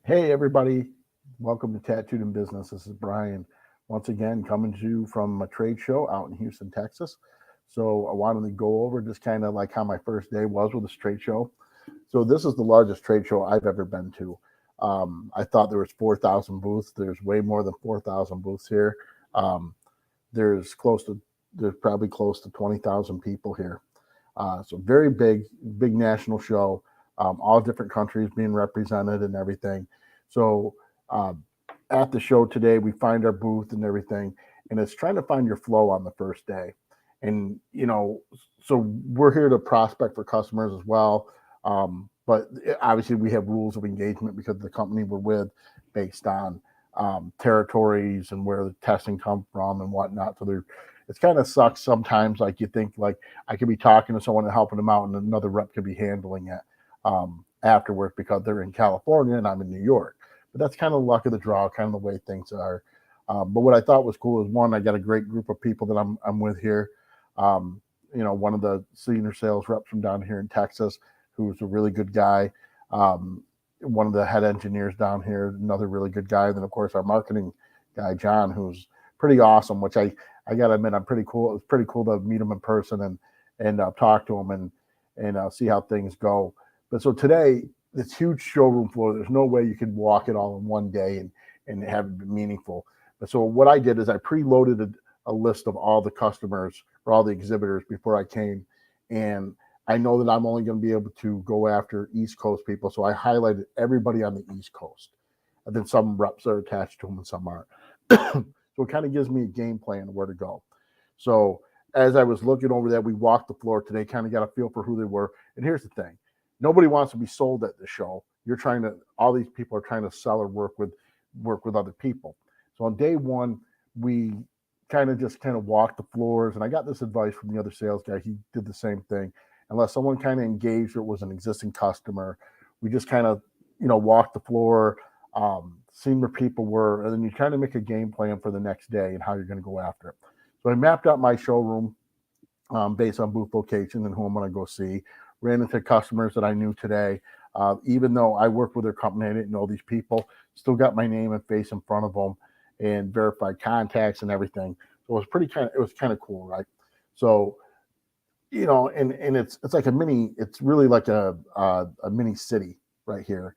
Hey, everybody. Welcome to Tattooed in Business. This is Brian. Once again, coming to you from a trade show out in Houston, Texas. So I wanted to go over just kind of like how my first day was with this trade show. So this is the largest trade show I've ever been to. I thought there was 4,000 booths. There's way more than 4,000 booths here. Um, there's close to there's probably close to 20,000 people here. So very big national show. All different countries being represented and everything. So uh, at the show today, we find our booth and everything, and it's trying to find your flow on the first day. And so we're here to prospect for customers as well. But obviously, we have rules of engagement because of the company we're with, based on territories and where the testing come from and whatnot. So it's kind of sucks sometimes. Like you think like I could be talking to someone and helping them out, and another rep could be handling it afterwards because they're in California and I'm in New York. But that's kind of luck of the draw, kind of the way things are. But what I thought was cool is one, I got a great group of people that I'm with here. Um, one of the senior sales reps from down here in Texas, who's a really good guy. One of the head engineers down here, another really good guy. Then of course our marketing guy John, who's pretty awesome. Which I gotta admit, I'm pretty cool. It was pretty cool to meet him in person and talk to him and see how things go. But so today, this huge showroom floor, there's no way you could walk it all in one day and have it be meaningful. But so what I did is I preloaded a list of all the customers or all the exhibitors before I came. And I know that I'm only going to be able to go after East Coast people. So I highlighted everybody on the East Coast. And then some reps are attached to them and some aren't. So it kind of gives me a game plan of where to go. So as I was looking over that, we walked the floor today, kind of got a feel for who they were. And here's the thing: nobody wants to be sold at the show. All these people are trying to sell or work with other people. So on day one, we kind of walked the floors, and I got this advice from the other sales guy. He did the same thing. Unless someone kind of engaged or was an existing customer, we just kind of walked the floor, seeing where people were, and then you kind of make a game plan for the next day and how you're going to go after it. So I mapped out my showroom based on booth location and who I'm going to go see. Ran into customers that I knew today. Even though I worked with their company, I didn't know these people. Still got my name and face in front of them and verified contacts and everything. So it was kind of cool, right? So and it's like it's really like a mini city right here.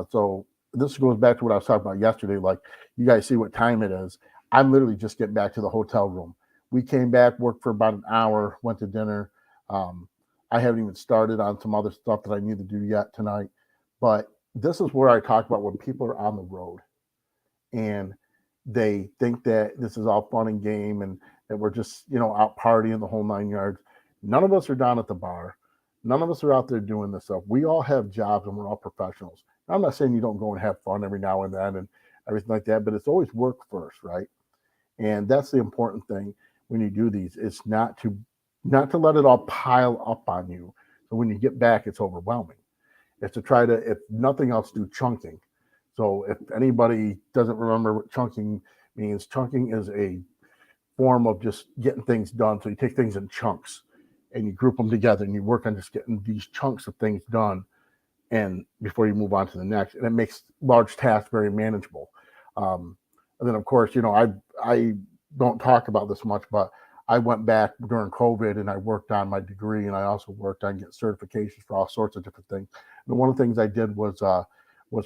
So this goes back to what I was talking about yesterday. Like, you guys see what time it is. I'm literally just getting back to the hotel room. We came back, worked for about an hour, went to dinner. Um, I haven't even started on some other stuff that I need to do yet tonight. But this is where I talk about when people are on the road and they think that this is all fun and game and that we're just out partying the whole 9 yards. None of us are down at the bar. None of us are out there doing this stuff. We all have jobs and we're all professionals. I'm not saying you don't go and have fun every now and then and everything like that, but it's always work first, right? And that's the important thing when you do these. It's not to let it all pile up on you. So when you get back, it's overwhelming. It's to try to, if nothing else, do chunking. So if anybody doesn't remember what chunking means, chunking is a form of just getting things done. So you take things in chunks and you group them together and you work on just getting these chunks of things done and before you move on to the next. And it makes large tasks very manageable. And then of course, I don't talk about this much, but I went back during COVID and I worked on my degree, and I also worked on getting certifications for all sorts of different things. And one of the things I did was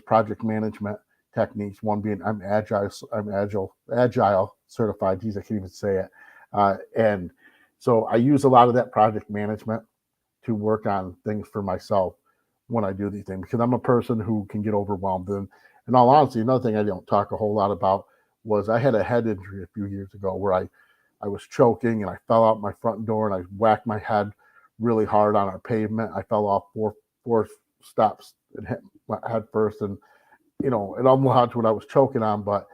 project management techniques. One being I'm agile certified. Geez, I can't even say it. And so I use a lot of that project management to work on things for myself when I do these things, because I'm a person who can get overwhelmed. And in all honesty, another thing I don't talk a whole lot about was I had a head injury a few years ago where I was choking and I fell out my front door and I whacked my head really hard on our pavement. I fell off four steps and hit my head first, and it almost what I was choking on, but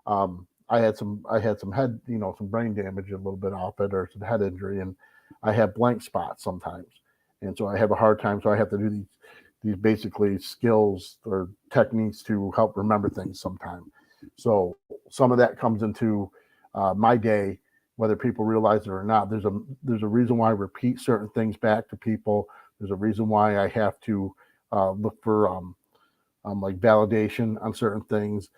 I had some head, some brain damage a little bit off it, or some head injury, and I have blank spots sometimes, and so I have a hard time. So I have to do these basically skills or techniques to help remember things sometimes. So some of that comes into my day, whether people realize it or not. There's a reason why I repeat certain things back to people. There's a reason why I have to look for like validation on certain things.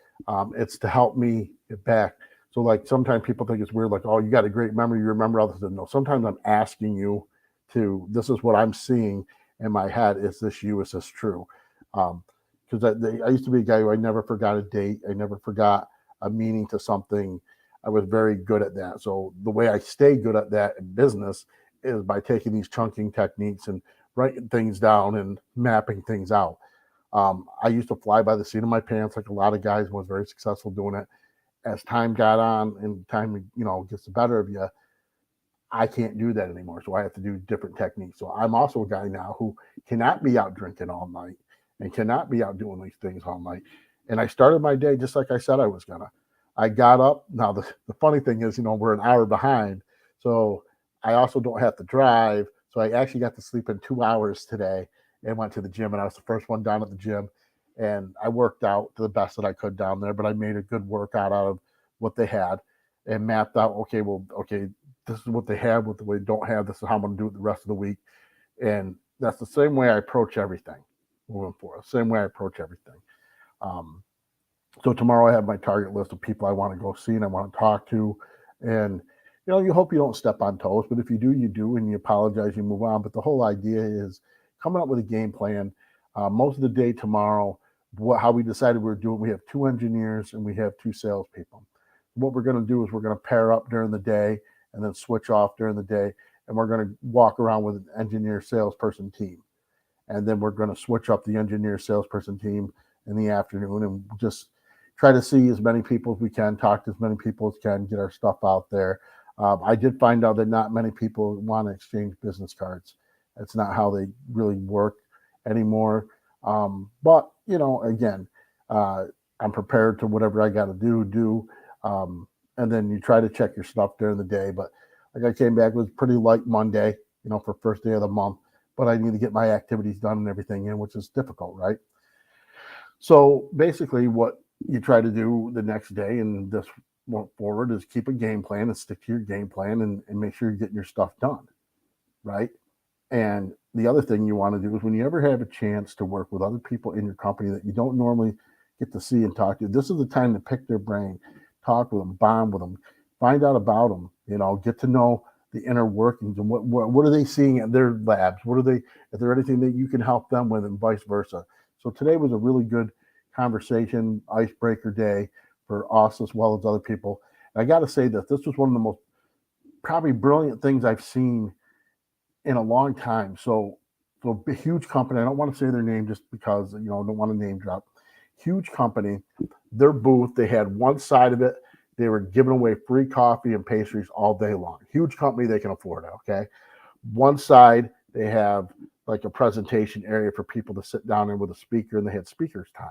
It's to help me get back. So like sometimes people think it's weird, like, oh, you got a great memory, you remember all this. No, sometimes I'm asking you to, this is what I'm seeing in my head. Is this you? Is this true? Because I used to be a guy who I never forgot a date. I never forgot a meaning to something. I was very good at that. So the way I stay good at that in business is by taking these chunking techniques and writing things down and mapping things out. I used to fly by the seat of my pants like a lot of guys, was very successful doing it. As time got on and time, gets the better of you, I can't do that anymore. So I have to do different techniques. So I'm also a guy now who cannot be out drinking all night and cannot be out doing these things all night. And I started my day just like I said I was gonna. I got up. Now the funny thing is, we're an hour behind. So I also don't have to drive. So I actually got to sleep in 2 hours today and went to the gym. And I was the first one down at the gym. And I worked out to the best that I could down there, but I made a good workout out of what they had and mapped out, okay, this is what they have, what they don't have. This is how I'm going to do it the rest of the week. And that's the same way I approach everything moving forward. Same way I approach everything. Um, so tomorrow I have my target list of people I want to go see and I want to talk to. And, you hope you don't step on toes, but if you do, you do, and you apologize, you move on. But the whole idea is coming up with a game plan. Most of the day tomorrow, how we decided we're doing, we have 2 engineers and we have 2 salespeople. What we're going to do is we're going to pair up during the day and then switch off during the day. And we're going to walk around with an engineer salesperson team. And then we're going to switch up the engineer salesperson team in the afternoon and just try to see as many people as we can, talk to as many people as can, get our stuff out there. I did find out that not many people want to exchange business cards. That's not how they really work anymore. But, again, I'm prepared to whatever I got to do. And then you try to check your stuff during the day. But like I came back, it was pretty light Monday, for first day of the month. But I need to get my activities done and everything in, which is difficult, right? So basically what you try to do the next day and this forward is keep a game plan and stick to your game plan and make sure you're getting your stuff done, right? And the other thing you want to do is when you ever have a chance to work with other people in your company that you don't normally get to see and talk to, this is the time to pick their brain, talk with them, bond with them, find out about them, get to know the inner workings and what are they seeing at their labs? Is there anything that you can help them with and vice versa? So today was a really good conversation, icebreaker day for us as well as other people. And I got to say that this was one of the most probably brilliant things I've seen in a long time. So a huge company, I don't want to say their name just because, I don't want to name drop. Huge company, their booth, they had one side of it, they were giving away free coffee and pastries all day long. Huge company, they can afford it, okay? One side, they have like a presentation area for people to sit down in with a speaker, and they had speakers time.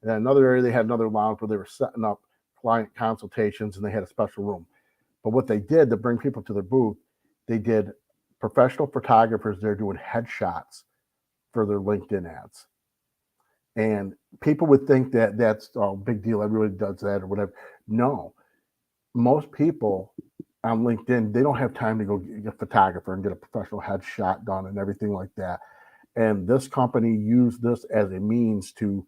And then another area, they had another lounge where they were setting up client consultations, and they had a special room. But what they did to bring people to their booth, they did professional photographers there doing headshots for their LinkedIn ads. And people would think that that's a big deal. Everybody does that or whatever. No, most people on LinkedIn, they don't have time to go get a photographer and get a professional headshot done and everything like that. And this company used this as a means to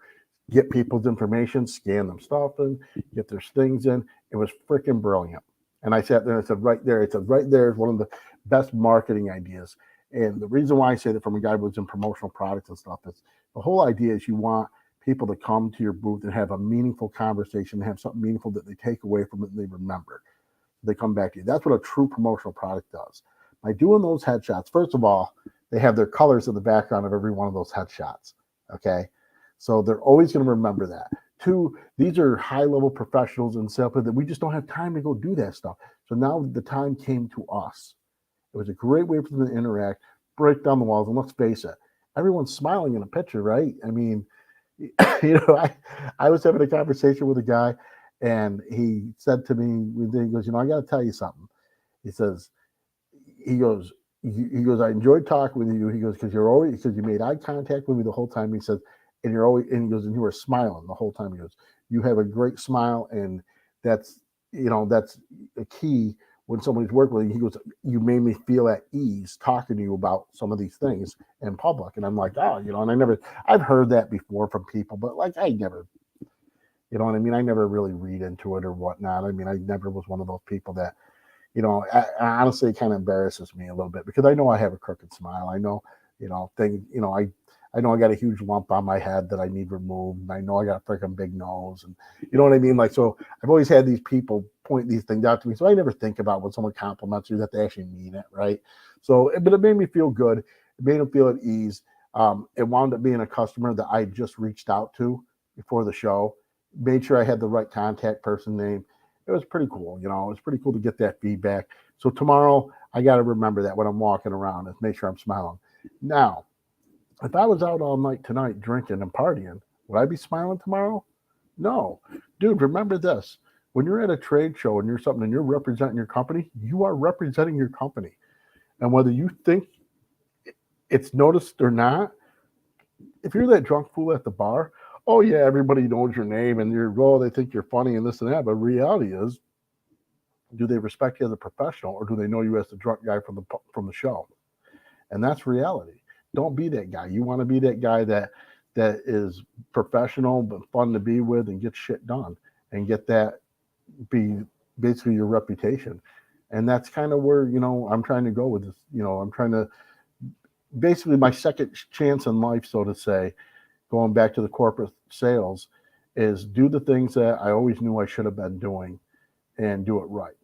get people's information, scan them stuff in, get their things in. It was freaking brilliant. And I sat there and I said, right there is one of the best marketing ideas. And the reason why I say that from a guy who was in promotional products and stuff is the whole idea is you want people to come to your booth and have a meaningful conversation, and have something meaningful that they take away from it and they remember. They come back to you. That's what a true promotional product does. By doing those headshots, first of all, they have their colors in the background of every one of those headshots. Okay. So they're always going to remember that. Two, these are high-level professionals in sales that we just don't have time to go do that stuff. So now the time came to us. It was a great way for them to interact, break down the walls, and let's face it, everyone's smiling in a picture, right? I mean, I was having a conversation with a guy, and he said to me, he goes, I got to tell you something. He goes, I enjoyed talking with you. He goes, because you made eye contact with me the whole time. He said, and and you were smiling the whole time. He goes, you have a great smile, and that's a key when somebody's working with you, he goes, you made me feel at ease talking to you about some of these things in public. And I'm like, oh, and I've heard that before from people, but like, I never, you know what I mean? I never really read into it or whatnot. I mean, I never was one of those people that, honestly, it kind of embarrasses me a little bit because I know I have a crooked smile. I know, I know I got a huge lump on my head that I need removed. And I know I got a freaking big nose, and you know what I mean? Like, so I've always had these people point these things out to me. So I never think about when someone compliments you that they actually mean it, right? So, but it made me feel good. It made them feel at ease. It wound up being a customer that I just reached out to before the show, made sure I had the right contact person name. It was pretty cool. It was pretty cool to get that feedback. So tomorrow, I got to remember that when I'm walking around and make sure I'm smiling. Now, if I was out all night tonight drinking and partying, would I be smiling tomorrow? No. Dude, remember this. When you're at a trade show and you're representing your company, you are representing your company. And whether you think it's noticed or not, if you're that drunk fool at the bar, oh yeah, everybody knows your name and they think you're funny and this and that. But reality is, do they respect you as a professional, or do they know you as the drunk guy from the show? And that's reality. Don't be that guy. You want to be that guy that is professional but fun to be with and get shit done and get that be basically your reputation. And that's kind of where, I'm trying to go with this. I'm trying to basically my second chance in life, so to say, going back to the corporate sales, is do the things that I always knew I should have been doing and do it right.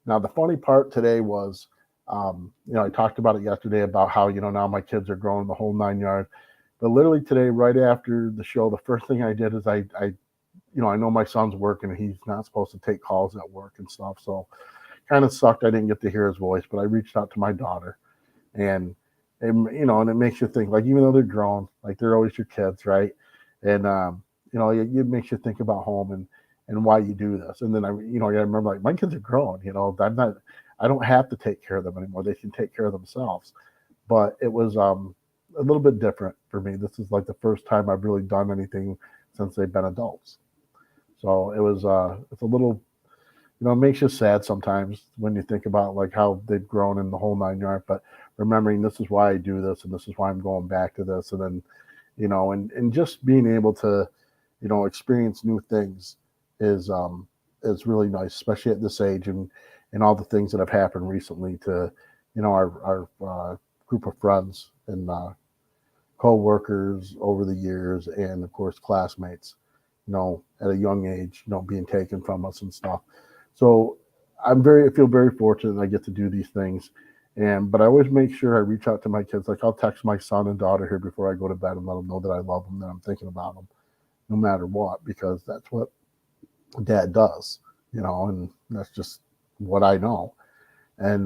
Now, the funny part today was, I talked about it yesterday about how, now my kids are growing the whole 9 yards. But literally today, right after the show, the first thing I did is I know my son's working and he's not supposed to take calls at work and stuff. So kind of sucked. I didn't get to hear his voice, but I reached out to my daughter and it makes you think, like, even though they're grown, like they're always your kids, right? And, it makes you think about home and why you do this. And then I remember, like, my kids are grown, I don't have to take care of them anymore. They can take care of themselves. But it was a little bit different for me. This is like the first time I've really done anything since they've been adults. So it was, it's a little, it makes you sad sometimes when you think about like how they've grown in the whole 9 yards, but remembering this is why I do this and this is why I'm going back to this. And then, and just being able to, experience new things is really nice, especially at this age and all the things that have happened recently to, our group of friends and co-workers over the years, and of course classmates, at a young age, being taken from us and stuff. So I feel very fortunate that I get to do these things. But I always make sure I reach out to my kids. Like, I'll text my son and daughter here before I go to bed and let them know that I love them, that I'm thinking about them no matter what, because that's what dad does, and that's just what I know. And,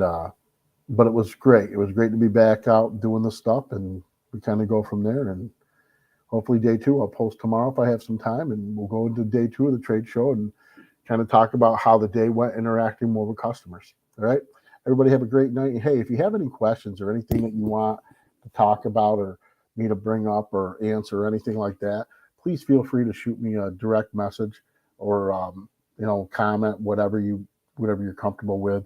but it was great. It was great to be back out doing this stuff, and we kind of go from there. And hopefully day 2, I'll post tomorrow if I have some time, and we'll go into day 2 of the trade show and kind of talk about how the day went interacting more with customers. All right. Everybody have a great night. And hey, if you have any questions or anything that you want to talk about or me to bring up or answer or anything like that, please feel free to shoot me a direct message or, comment, whatever you're comfortable with.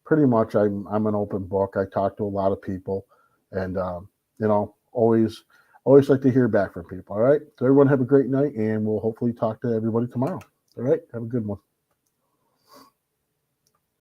Pretty much I'm an open book. I talk to a lot of people, and, always like to hear back from people. All right. So everyone have a great night, and we'll hopefully talk to everybody tomorrow. All right. Have a good one.